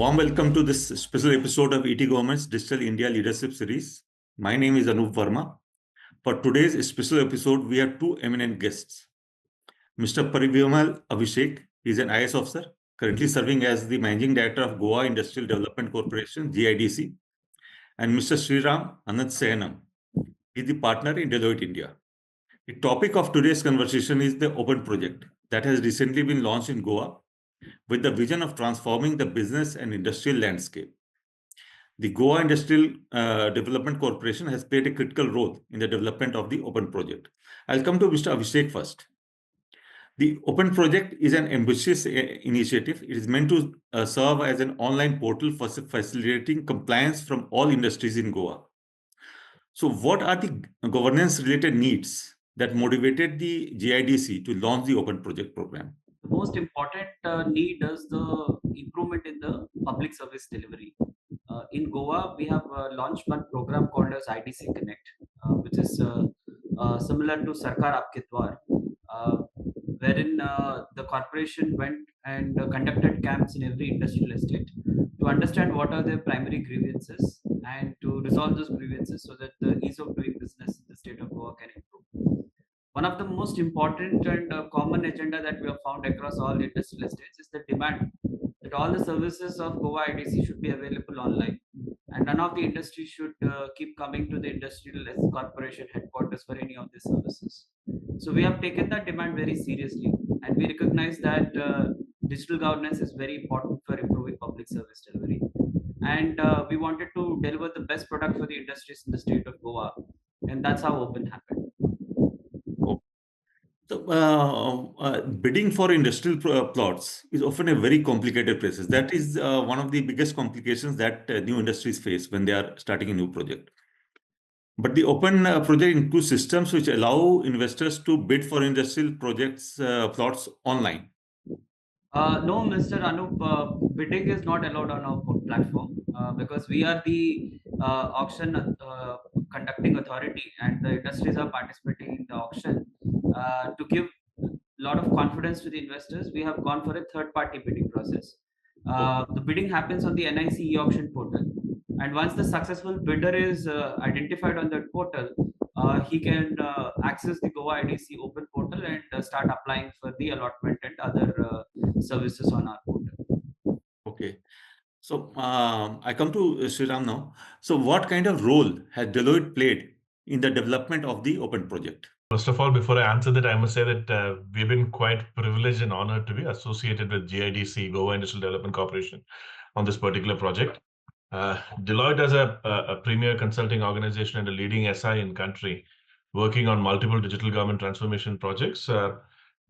Warm welcome to this special episode of ETGovernment's Digital India Leadership Series. My name is Anoop Verma. For today's special episode, we have two eminent guests. Mr. Pravimal Abhishek is an IS officer, currently serving as the Managing Director of Goa Industrial Development Corporation, GIDC, and Mr. Sreeram Ananthasayanam is the partner in Deloitte India. The topic of today's conversation is the Open Project that has recently been launched in Goa with the vision of transforming the business and industrial landscape. The Goa Industrial Development Corporation has played a critical role in the development of the Open Project. I'll come to Mr. Abhishek first. The Open Project is an ambitious initiative. It is meant to serve as an online portal for facilitating compliance from all industries in Goa. So what are the governance-related needs that motivated the GIDC to launch the Open Project program? The most important need is the improvement in the public service delivery. In Goa, we have launched one program called as IDC Connect, which is similar to Sarkar Aapke Dwar, wherein the corporation went and conducted camps in every industrial estate to understand what are their primary grievances and to resolve those grievances so that the ease of doing business in the state of Goa can improve. One of the most important and common agenda that we have found across all the industrial estates is the demand that all the services of Goa IDC should be available online, and none of the industry should keep coming to the industrial corporation headquarters for any of these services. So we have taken that demand very seriously, and we recognize that digital governance is very important for improving public service delivery. And we wanted to deliver the best product for the industries in the state of Goa, and that's how Open happened. So, bidding for industrial plots is often a very complicated process. That is one of the biggest complications that new industries face when they are starting a new project. But the Open Project includes systems which allow investors to bid for industrial projects plots online. No, Mr. Anoop, bidding is not allowed on our platform because we are the auction conducting authority, and the industries are participating in the auction. To give a lot of confidence to the investors, we have gone for a third-party bidding process. The bidding happens on the NIC auction portal, and once the successful bidder is identified on that portal, he can access the Goa IDC open portal and start applying for the allotment and other services on our portal. Okay. So I come to Sriram now. So what kind of role has Deloitte played in the development of the Open Project? First of all, before I answer that, I must say that we've been quite privileged and honored to be associated with GIDC, Goa Industrial Development Corporation, on this particular project. Deloitte as a premier consulting organization and a leading SI in country, working on multiple digital government transformation projects,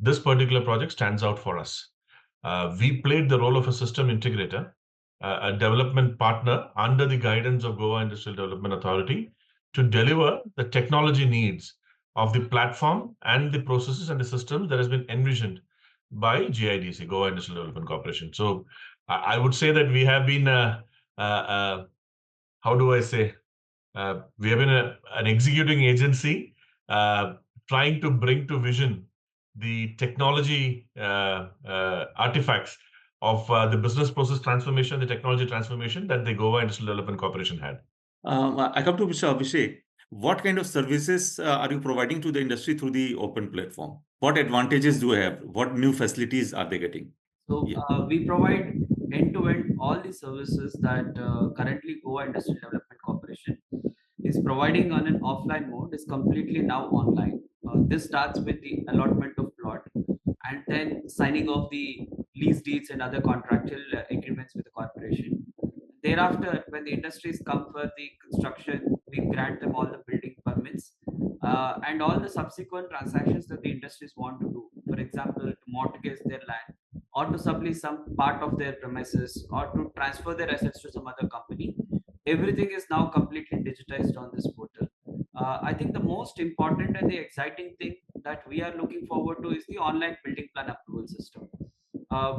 this particular project stands out for us. We played the role of a system integrator, a development partner under the guidance of Goa Industrial Development Authority to deliver the technology needs of the platform and the processes and the systems that has been envisioned by GIDC, Goa Industrial Development Corporation. So I would say that we have been, how do I say, we have been an executing agency trying to bring to vision the technology artifacts of the business process transformation, the technology transformation that the Goa Industrial Development Corporation had. I come to Mr. Abhishek. What kind of services are you providing to the industry through the open platform? What advantages do you have? What new facilities are they getting? So we provide end-to-end all the services that currently Goa Industrial Development Corporation is providing on an offline mode is completely now online. This starts with the allotment of plot and then signing off the lease deeds and other contractual agreements with the corporation. Thereafter, when the industries come for the construction, we grant them all the building permits and all the subsequent transactions that the industries want to do. For example, to mortgage their land, or to sublease some part of their premises, or to transfer their assets to some other company. Everything is now completely digitized on this portal. I think the most important and the exciting thing that we are looking forward to is the online building plan approval system.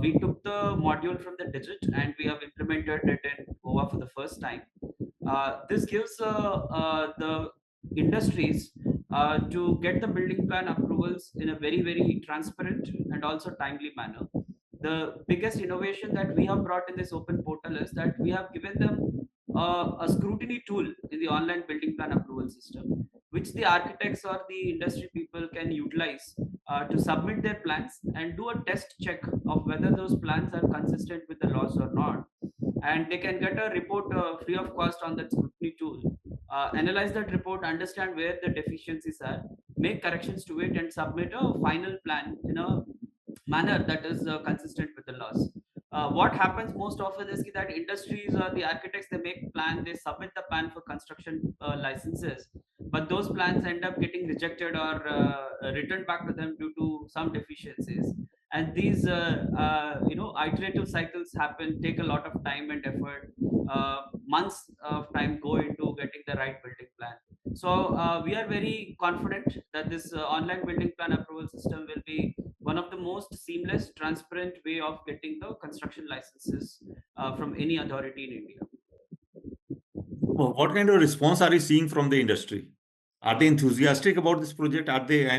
We took the module from the Digit and we have implemented it in Goa for the first time. This gives the industries to get the building plan approvals in a very, very transparent and also timely manner. the biggest innovation that we have brought in this open portal is that we have given them a scrutiny tool in the online building plan approval system, which the architects or the industry people can utilize to submit their plans and do a test check of whether those plans are consistent with the laws or not. And they can get a report free of cost on that scrutiny tool, analyze that report, understand where the deficiencies are, make corrections to it, and submit a final plan in a manner that is consistent with the laws. What happens most often is that industries or the architects, they make plan, they submit the plan for construction licenses, but those plans end up getting rejected or returned back to them due to some deficiencies. And these iterative cycles happen, take a lot of time and effort. Months of time go into getting the right building plan. So we are very confident that this online building plan approval system will be one of the most seamless, transparent way of getting the construction licenses from any authority in India. What kind of response are you seeing from the industry? Are they enthusiastic about this project? Are they,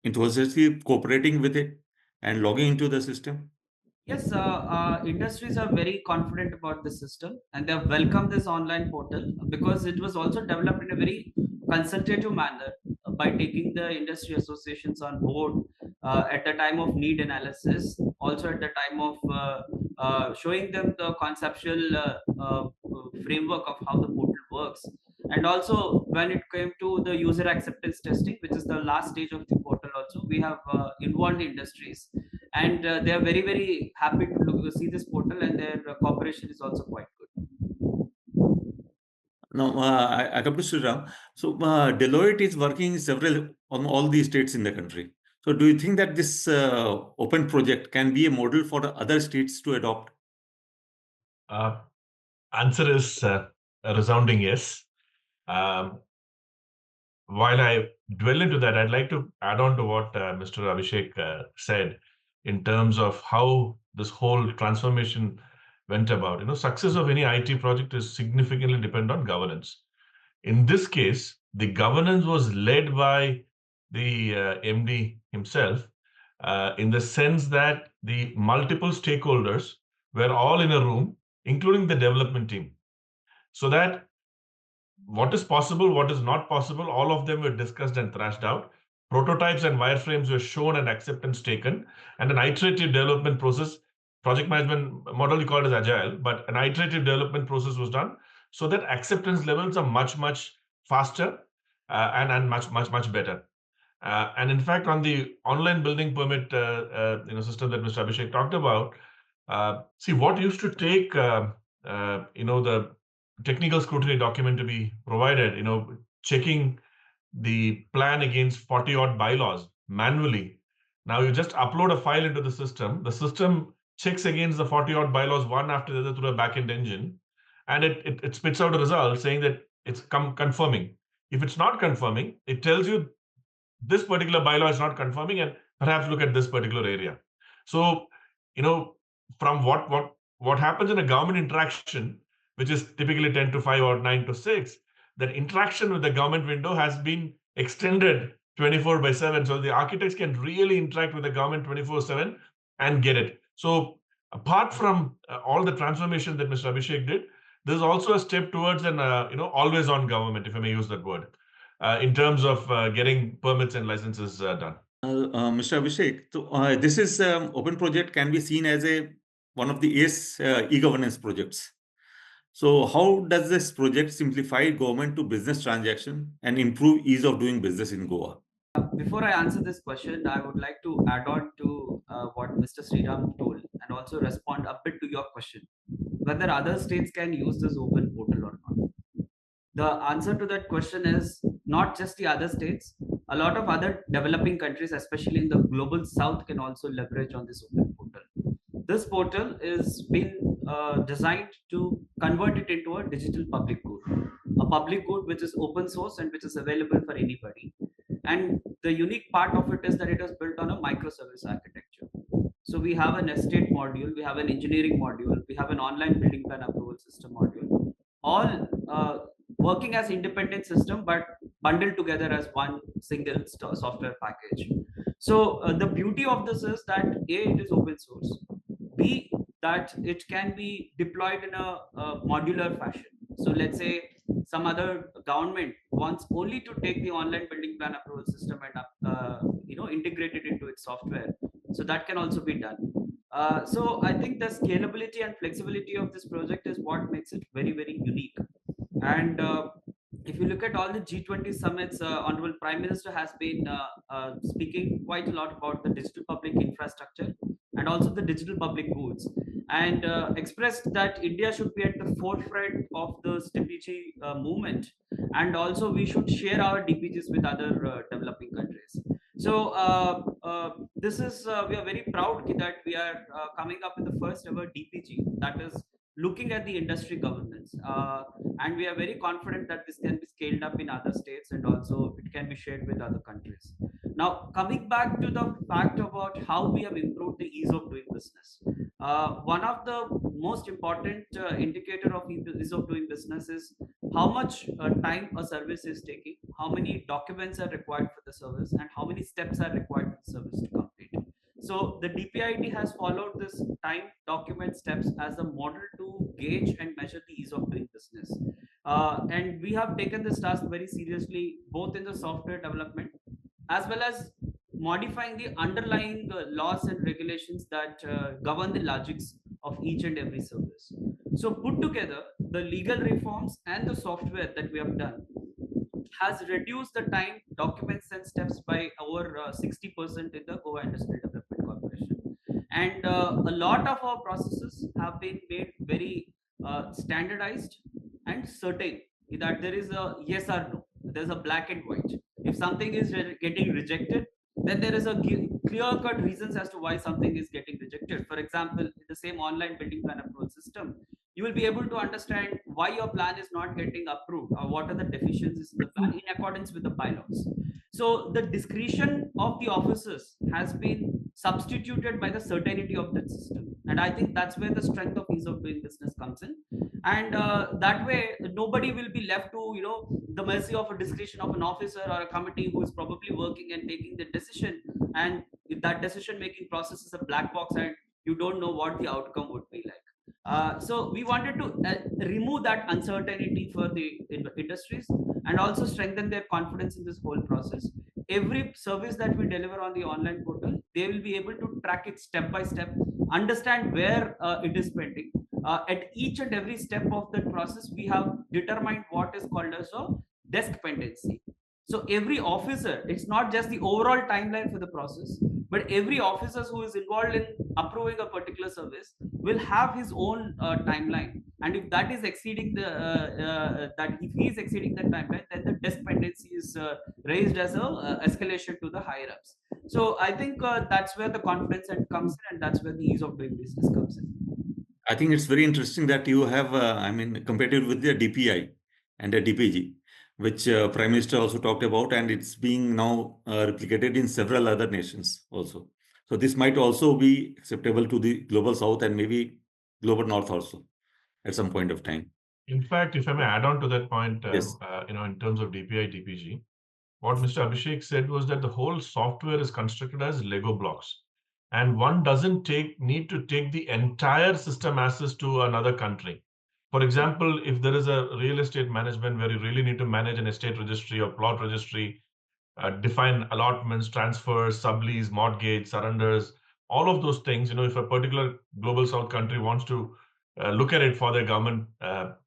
enthusiastically cooperating with it and logging into the system? Yes, industries are very confident about the system and they have welcomed this online portal because it was also developed in a very consultative manner by taking the industry associations on board at the time of need analysis, also at the time of showing them the conceptual framework of how the portal works. And also, when it came to the user acceptance testing, which is the last stage of the portal, also we have involved industries, and they are very very happy to see this portal, and their cooperation is also quite good. Now, I come to Sriram. So, Deloitte is working in several on all the states in the country. So, do you think that this open project can be a model for the other states to adopt? Answer is a resounding yes. Um, while I dwell into that, I'd like to add on to what Mr. Abhishek said in terms of how this whole transformation went about. Success of any IT project is significantly dependent on governance. In this case, the governance was led by the MD himself, in the sense that the multiple stakeholders were all in a room, including the development team, so that what is possible, what is not possible, all of them were discussed and thrashed out. Prototypes and wireframes were shown and acceptance taken, and an iterative development process, project management model we call it as agile, but an iterative development process was done so that acceptance levels are much faster and much better. And in fact, on the online building permit system that Mr. Abhishek talked about, see what used to take the technical scrutiny document to be provided, checking the plan against 40 odd bylaws manually. Now you just upload a file into the system checks against the 40 odd bylaws one after the other through a backend engine, and it spits out a result saying that it's confirming. If it's not confirming, it tells you this particular bylaw is not confirming and perhaps look at this particular area. So, from what happens in a government interaction, which is typically 10 to 5 or 9 to 6, that interaction with the government window has been extended 24/7. So the architects can really interact with the government 24/7 and get it. So apart from all the transformation that Mr. Abhishek did, there's also a step towards an always on government, if I may use that word, in terms of getting permits and licenses done. Mr. Abhishek, so, this is open project can be seen as one of the ACE e-governance projects. So how does this project simplify government to business transaction and improve ease of doing business in Goa? Before I answer this question, I would like to add on to what Mr. Sreeram told and also respond a bit to your question, whether other states can use this open portal or not. The answer to that question is not just the other states. A lot of other developing countries, especially in the global south, can also leverage on this open portal. This portal is been designed to convert it into a digital public good, a public good which is open source and which is available for anybody. And the unique part of it is that it is built on a microservice architecture. So we have an estate module, we have an engineering module, we have an online building plan approval system module, all working as independent system but bundled together as one single software package. So the beauty of this is that A, it is open source. B, that it can be deployed in a modular fashion. So let's say some other government wants only to take the online building plan approval system and integrate it into its software. So that can also be done. So I think the scalability and flexibility of this project is what makes it very, very unique. And if you look at all the G20 summits, Honorable Prime Minister has been speaking quite a lot about the digital public infrastructure and also the digital public goods, and expressed that India should be at the forefront of the DPG movement, and also we should share our DPGs with other developing countries. So this is we are very proud that we are coming up with the first ever DPG that is looking at the industry governance, and we are very confident that this can be scaled up in other states and also it can be shared with other countries. Now, coming back to the fact about how we have improved the ease of doing business, one of the most important indicator of ease of doing business is how much time a service is taking, how many documents are required for the service, and how many steps are required for the service to complete. So the DPIT has followed this time, document, steps as a model to gauge and measure the ease of doing business. And we have taken this task very seriously, both in the software development as well as modifying the underlying laws and regulations that govern the logics of each and every service. So put together, the legal reforms and the software that we have done has reduced the time, documents, and steps by over 60% in the Goa Industrial Development Corporation. And a lot of our processes have been made very standardized and certain that there is a yes or no, there's a black and white. If something is getting rejected, then there is a clear cut reasons as to why something is getting rejected. For example, in the same online building plan approval system, you will be able to understand why your plan is not getting approved or what are the deficiencies in the plan in accordance with the bylaws. So the discretion of the officers has been substituted by the certainty of the system, and I think that's where the strength of ease of doing business comes in. And that way nobody will be left to the mercy of a discretion of an officer or a committee who is probably working and taking the decision, and if that decision making process is a black box and you don't know what the outcome would be like. So we wanted to remove that uncertainty for the industries and also strengthen their confidence in this whole process. Every service that we deliver on the online portal, they will be able to track it step by step, understand where it is pending. At each and every step of the process, we have determined what is called as a desk pendency. So every officer, it's not just the overall timeline for the process, but every officer who is involved in approving a particular service will have his own timeline, and if that is exceeding the that if he is exceeding the timeline, then the desk pendency is raised as a escalation to the higher ups. So I think that's where the confidence comes in, and that's where the ease of doing business comes in. I think it's very interesting that you have, compared it with the DPI and the DPG, which Prime Minister also talked about, and it's being now replicated in several other nations also. So this might also be acceptable to the global south and maybe global north also at some point of time. In fact, if I may add on to that point, Yes. In terms of DPI, DPG, what Mr. Abhishek said was that the whole software is constructed as Lego blocks, and one doesn't need to take the entire system access to another country. For example, if there is a real estate management where you really need to manage an estate registry or plot registry, define allotments, transfers, sublease, mortgage, surrenders, all of those things. If a particular global south country wants to look at it for their government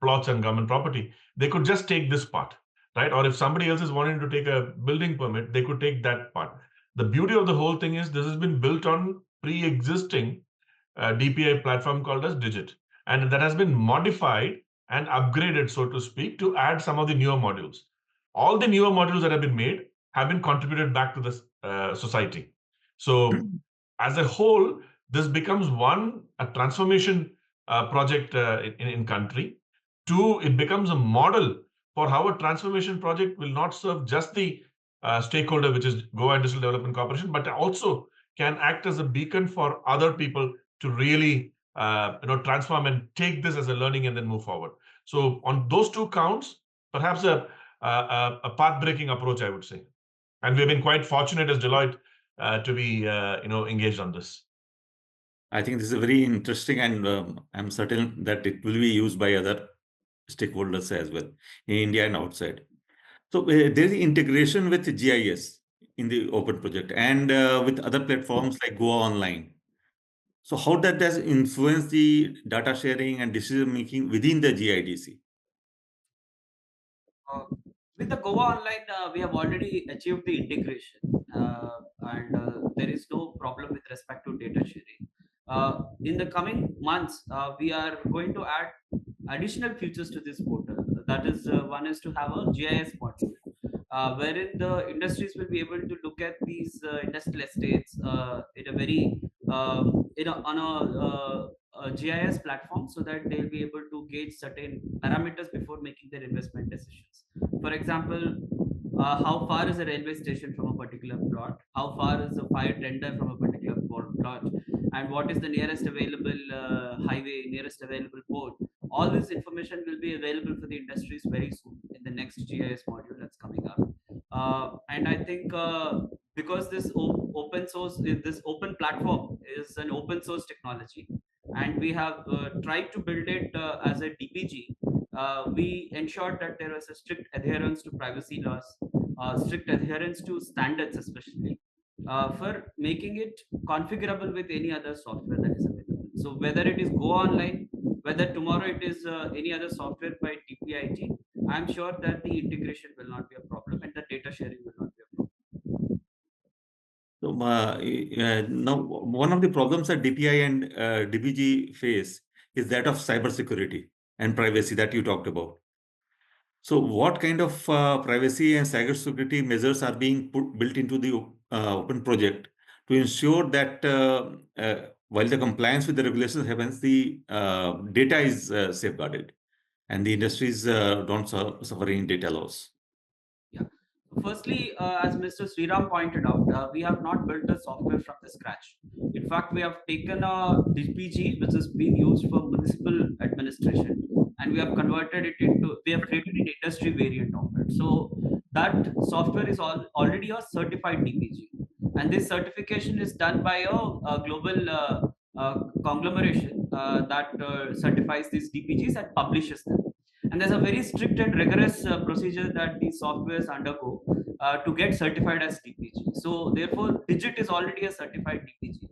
plots and government property, they could just take this part, right? Or if somebody else is wanting to take a building permit, they could take that part. The beauty of the whole thing is this has been built on pre-existing DPI platform called as Digit, and that has been modified and upgraded, so to speak, to add some of the newer modules. All the newer modules that have been made have been contributed back to the society. So as a whole, this becomes a transformation project in country. Two, it becomes a model for how a transformation project will not serve just the stakeholder, which is Goa Industrial Development Corporation, but also can act as a beacon for other people to really transform and take this as a learning and then move forward. So on those two counts, perhaps a path-breaking approach, I would say. And we've been quite fortunate as Deloitte to be engaged on this? I think this is very interesting, and I'm certain that it will be used by other stakeholders as well in India and outside. So there is integration with GIS in the open project and with other platforms like Goa Online. So how that does influence the data sharing and decision making within the GIDC? Uh, with the Goa Online, we have already achieved the integration, and there is no problem with respect to data sharing. In the coming months, we are going to add additional features to this portal. That is, one is to have a GIS module, wherein the industries will be able to look at these industrial estates in a very on a GIS platform, so that they'll be able to gauge certain parameters before making their investment decisions. For example, how far is a railway station from a particular plot? How far is a fire tender from a particular plot? And what is the nearest available highway, nearest available port? All this information will be available for the industries very soon in the next GIS module that's coming up. And I think because this open source, this open platform is an open source technology, and we have tried to build it as a DPG, we ensured that there was a strict adherence to privacy laws, strict adherence to standards, especially for making it configurable with any other software that is available. So whether it is Go Online, whether tomorrow it is any other software by DPIT, I'm sure that the integration will not be a problem and the data sharing will not be a problem. So now one of the problems that DPI and DBG face is that of cybersecurity and privacy that you talked about. So what kind of privacy and cybersecurity measures are being built into the open project to ensure that while the compliance with the regulations happens, the data is safeguarded and the industries don't suffer any data loss? Yeah. Firstly, as Mr. Sreeram pointed out, we have not built a software from the scratch. In fact, we have taken a DPG, which is being used for municipal administration, and we have converted it into, we have created an industry variant of it. So that software is already a certified DPG. And this certification is done by a global conglomeration that certifies these DPGs and publishes them. And there's a very strict and rigorous procedure that these softwares undergo to get certified as DPG. So therefore, Digit is already a certified DPG,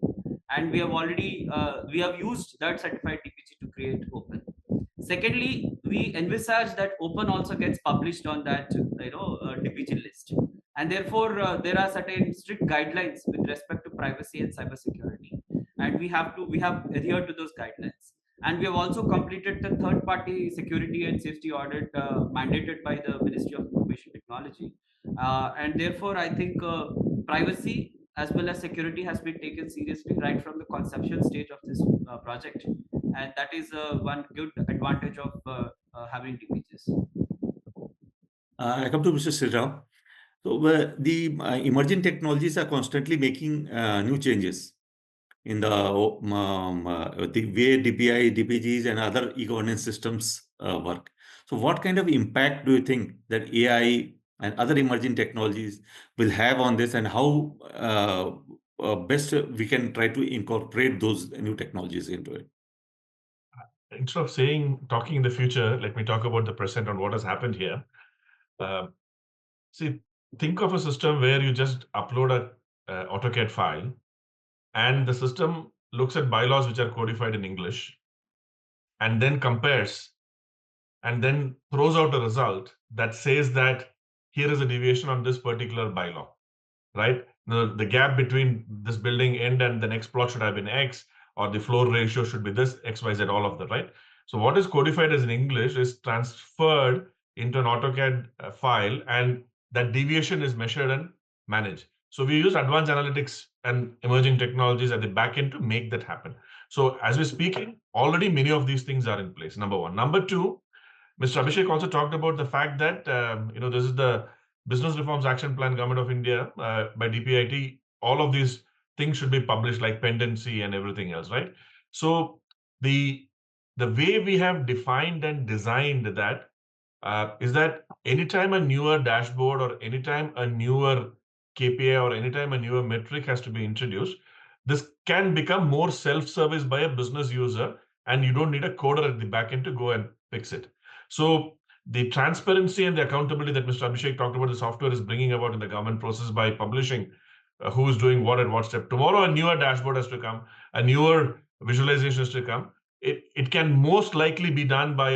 and we have already we have used that certified DPG to create Open. Secondly, we envisage that Open also gets published on that DPG list, and therefore there are certain strict guidelines with respect to privacy and cybersecurity, and we have adhered to those guidelines. And we have also completed the third party security and safety audit mandated by the Ministry of Information Technology. And therefore, I think privacy as well as security has been taken seriously right from the conception stage of this project. And that is one good advantage of having DPGs. I come to Mr. Sriram. So the emerging technologies are constantly making new changes in the way DPI, DPGs, and other e-governance systems work. So what kind of impact do you think that AI and other emerging technologies will have on this, and how best we can try to incorporate those new technologies into it? Instead of talking in the future, let me talk about the present on what has happened here. See, think of a system where you just upload a AutoCAD file, and the system looks at bylaws which are codified in English, and then compares, and then throws out a result that says that here is a deviation on this particular bylaw, right? The gap between this building end and the next plot should have been X, or the floor ratio should be this, X, Y, Z, all of that, right? So what is codified as in English is transferred into an AutoCAD file, and that deviation is measured and managed. So we use advanced analytics and emerging technologies at the back end to make that happen. So as we're speaking, already many of these things are in place, number one. Number two, Mr. Abhishek also talked about the fact that, this is the Business Reforms Action Plan, Government of India, by DPIT. All of these things should be published, like pendency and everything else, right? So the way we have defined and designed that is that anytime a newer dashboard or anytime a newer KPI or anytime a newer metric has to be introduced, this can become more self-service by a business user, and you don't need a coder at the back end to go and fix it. So the transparency and the accountability that Mr. Abhishek talked about, the software is bringing about in the government process by publishing who is doing what at what step. Tomorrow, a newer dashboard has to come, a newer visualization has to come. It can most likely be done by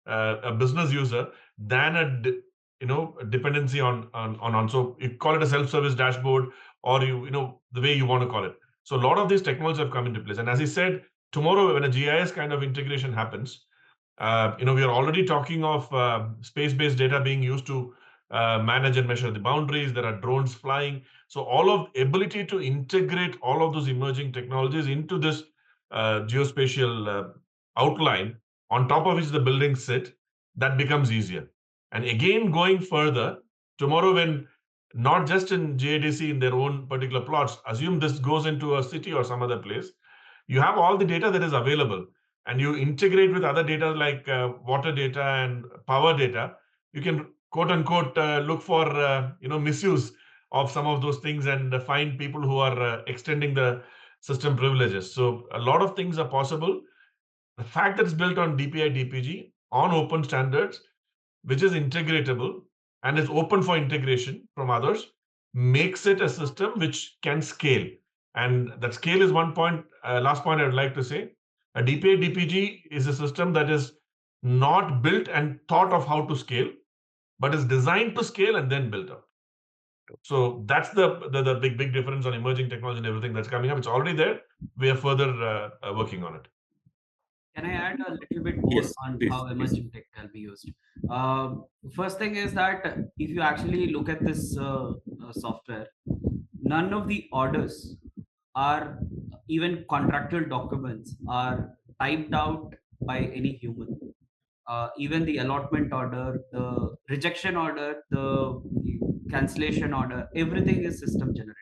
a business user than a dependency on. So you call it a self-service dashboard, or the way you want to call it. So a lot of these technologies have come into place. And as he said, tomorrow when a GIS kind of integration happens, we are already talking of space-based data being used to manage and measure the boundaries. There are drones flying. So all of ability to integrate all of those emerging technologies into this geospatial outline, on top of which the buildings sit, that becomes easier. And again, going further, tomorrow when not just in GIDC in their own particular plots, assume this goes into a city or some other place, you have all the data that is available, and you integrate with other data like water data and power data. You can quote unquote look for misuse of some of those things and find people who are extending the system privileges. So a lot of things are possible. The fact that it's built on DPI DPG on open standards, which is integratable and is open for integration from others, makes it a system which can scale. And that scale is one point. Last point I would like to say, a DPI DPG is a system that is not built and thought of how to scale, but is designed to scale and then built up. So that's the big difference on emerging technology and everything that's coming up. It's already there. We are further working on it. Can I add a little bit more Yes, on please, how please. emerging tech can be used? First thing is that if you actually look at this software, none of the orders are, even contractual documents are typed out by any human. Even the allotment order, the rejection order, the cancellation order, everything is system generated.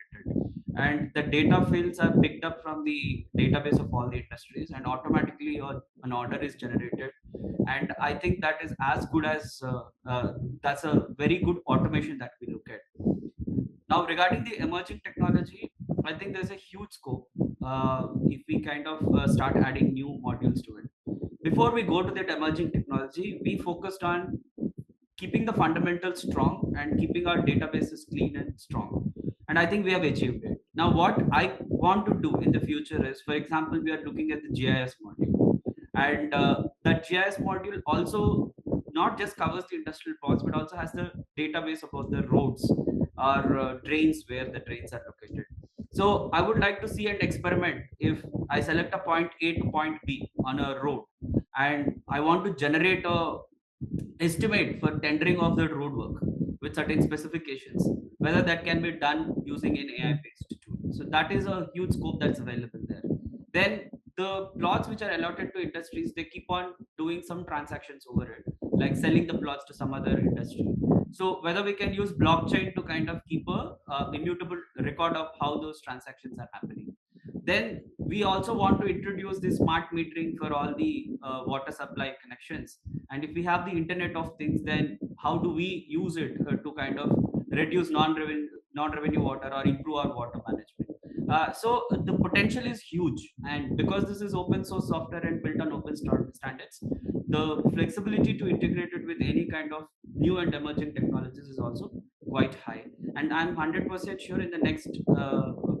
And the data fields are picked up from the database of all the industries, and automatically an order is generated. And I think that is as good as, that's a very good automation that we look at. Now, regarding the emerging technology, I think there's a huge scope if we kind of start adding new modules to it. Before we go to that emerging technology, we focused on keeping the fundamentals strong and keeping our databases clean and strong. And I think we have achieved it. Now, what I want to do in the future is, for example, we are looking at the GIS module. And that GIS module also not just covers the industrial plots, but also has the database about the roads or drains, where the drains are located. So I would like to see an experiment. If I select a point A to point B on a road, and I want to generate a estimate for tendering of the road work with certain specifications, whether that can be done using an AI based tool. So that is a huge scope that's available there. Then the plots which are allotted to industries, they keep on doing some transactions over it, like selling the plots to some other industry. So whether we can use blockchain to kind of keep a immutable record of how those transactions are happening. Then we also want to introduce the smart metering for all the water supply connections. And if we have the Internet of Things, then how do we use it to kind of reduce non-revenue water or improve our water management? So the potential is huge, and because this is open source software and built on open standards, the flexibility to integrate it with any kind of new and emerging technologies is also quite high. And I'm 100% sure in the next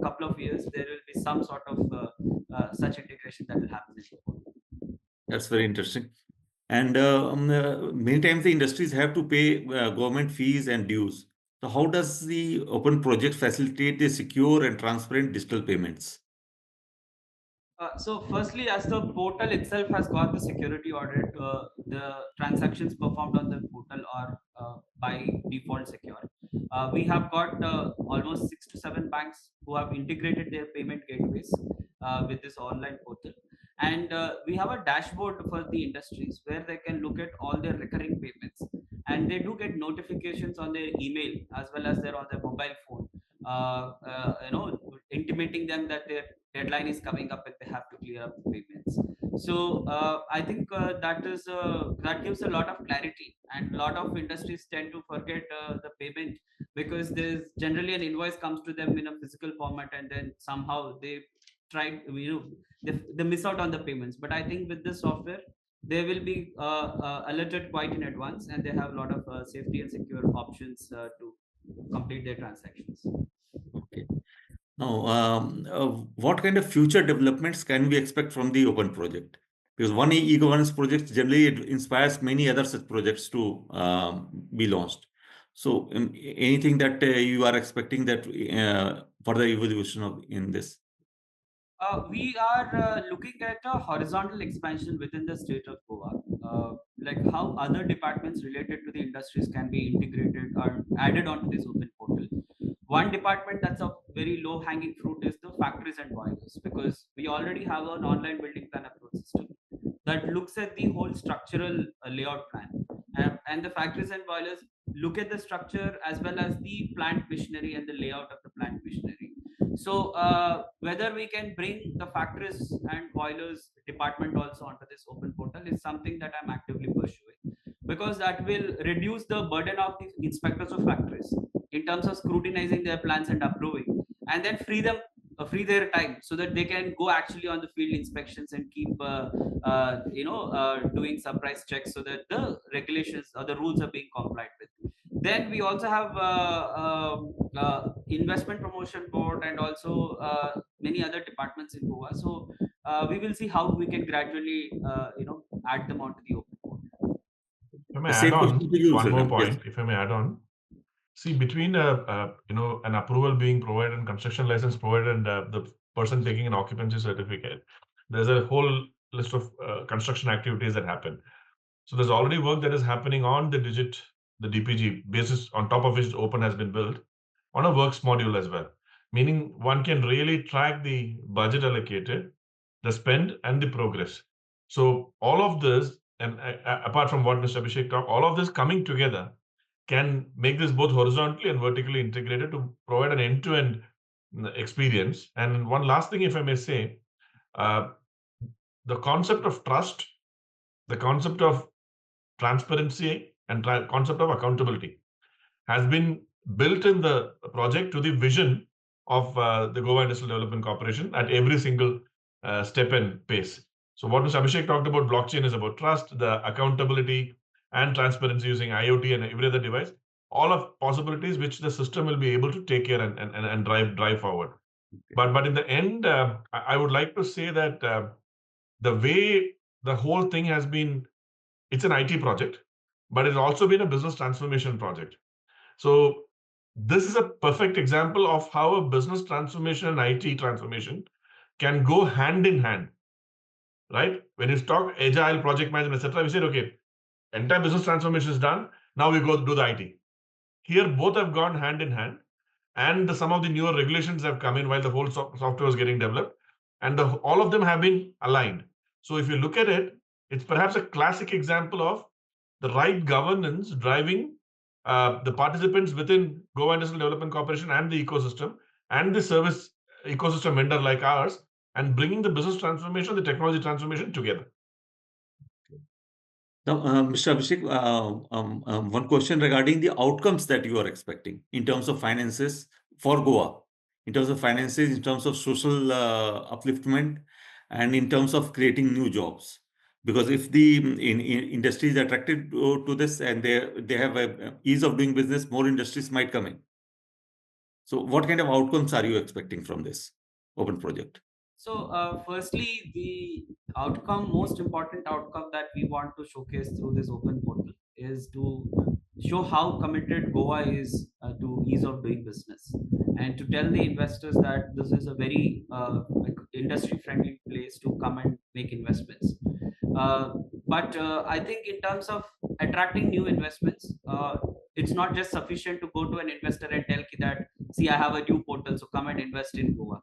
couple of years there will be some sort of such integration that will happen. That's very interesting. And many times the industries have to pay government fees and dues. So how does the open project facilitate the secure and transparent digital payments? So firstly, as the portal itself has got the security audit, the transactions performed on the portal are by default secure. We have got almost 6 to 7 banks who have integrated their payment gateways with this online portal. And we have a dashboard for the industries where they can look at all their recurring payments. And they do get notifications on their email as well as on their mobile phone, intimating them that their deadline is coming up and they have to clear up the payments. So I think that gives a lot of clarity, and a lot of industries tend to forget the payment because there's generally an invoice comes to them in a physical format, and then somehow they try, they miss out on the payments. But I think with this software, they will be alerted quite in advance, and they have a lot of safety and secure options to complete their transactions. Okay. Now, what kind of future developments can we expect from the open project? Because one e-governance project generally it inspires many other such projects to be launched. So, anything that you are expecting that further evolution of in this? We are looking at a horizontal expansion within the state of Goa, like how other departments related to the industries can be integrated or added onto this open portal. One department that's a very low hanging fruit is the factories and boilers, because we already have an online building plan approach system that looks at the whole structural layout plan, and the factories and boilers look at the structure as well as the plant machinery and the layout of the plant machinery. So whether we can bring the factories and boilers department also onto this open portal is something that I'm actively pursuing, because that will reduce the burden of the inspectors of factories in terms of scrutinizing their plans and approving, and then free their time so that they can go actually on the field inspections and keep doing surprise checks so that the regulations or the rules are being complied with. Then we also have investment promotion board and also many other departments in Goa. So we will see how we can gradually add them onto the open board. If I may The add same question on to you, one more Sreeram. Yes. point, if I may add on, see, between an approval being provided and construction license provided and the person taking an occupancy certificate, there's a whole list of construction activities that happen. So there's already work that is happening on the DPG basis on top of which open has been built on a works module as well, meaning one can really track the budget allocated, the spend, and the progress. So all of this, and apart from what Mr. Abhishek talked, all of this coming together can make this both horizontally and vertically integrated to provide an end-to-end experience. And one last thing, if I may say, the concept of trust, the concept of transparency, and concept of accountability has been built in the project to the vision of the Goa Industrial Development Corporation at every single step and pace. So what Mr. Abhishek talked about, blockchain is about trust, the accountability and transparency using IoT and every other device, all of possibilities which the system will be able to take care and drive forward. But in the end, I would like to say that the way the whole thing has been, it's an IT project, but it's also been a business transformation project. So this is a perfect example of how a business transformation and IT transformation can go hand in hand, right? When you talk agile project management, etc., we said, okay, entire business transformation is done. Now we go do the IT. Here, both have gone hand in hand, and some of the newer regulations have come in while the whole software was getting developed, and all of them have been aligned. So if you look at it, it's perhaps a classic example of the right governance driving the participants within Goa Industrial Development Corporation and the ecosystem and the service ecosystem vendor like ours, and bringing the business transformation, the technology transformation together. Now, Mr. Abhishek, one question regarding the outcomes that you are expecting in terms of finances for Goa, in terms of finances, in terms of social upliftment, and in terms of creating new jobs. Because if the in industry is attracted to this and they have a ease of doing business, more industries might come in. So, what kind of outcomes are you expecting from this open project? So, firstly, the most important outcome that we want to showcase through this open portal is to show how committed Goa is to ease of doing business, and to tell the investors that this is a very industry friendly place to come and make investments. But I think in terms of attracting new investments, it's not just sufficient to go to an investor and tell ki that, see, I have a new portal, so come and invest in Goa.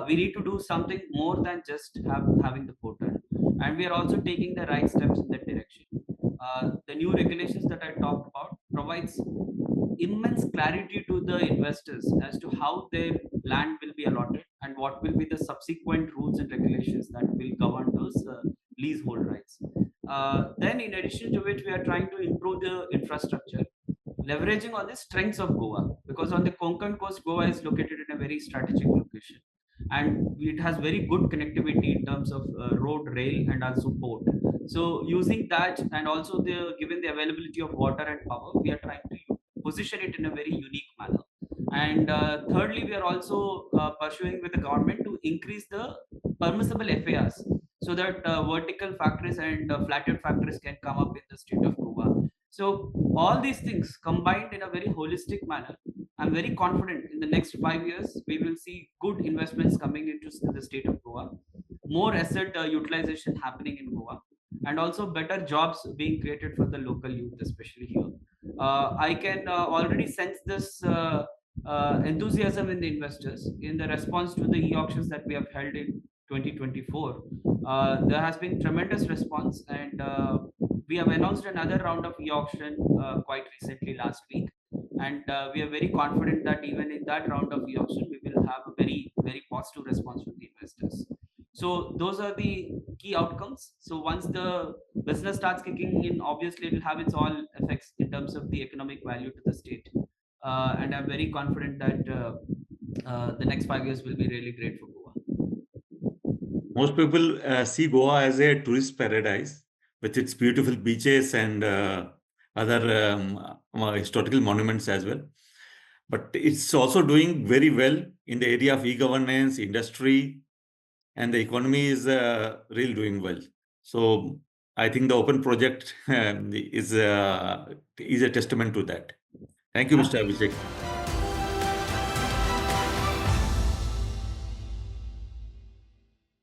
We need to do something more than just having the portal, and we are also taking the right steps in that direction. The new regulations that I talked about provides immense clarity to the investors as to how their land will be allotted and what will be the subsequent rules and regulations that will govern those leasehold rights. Then, in addition to which, we are trying to improve the infrastructure. leveraging on the strengths of Goa, because on the Konkan coast, Goa is located in a very strategic location, and it has very good connectivity in terms of road, rail, and also port. So using that, and also the given the availability of water and power, we are trying to position it in a very unique manner. And thirdly, we are also pursuing with the government to increase the permissible FARs, so that vertical factories and flatted factories can come up in the state of Goa. So all these things combined in a very holistic manner, I'm very confident in the next 5 years we will see good investments coming into the state of Goa, more asset utilization happening in Goa, and also better jobs being created for the local youth, especially here. I can already sense this enthusiasm in the investors in the response to the e-auctions that we have held in 2024. There has been tremendous response, and we have announced another round of e-auction quite recently last week, and we are very confident that even in that round of e-auction we will have a very positive response from the investors. So those are the key outcomes. So once the business starts kicking in, obviously it will have its all effects in terms of the economic value to the state, and I'm very confident that the next 5 years will be really great for Goa. Most people see Goa as a tourist paradise with its beautiful beaches and other historical monuments as well. But it's also doing very well in the area of e-governance, industry, and the economy is really doing well. So I think the open project is a testament to that. Thank you, Mr. Abhishek.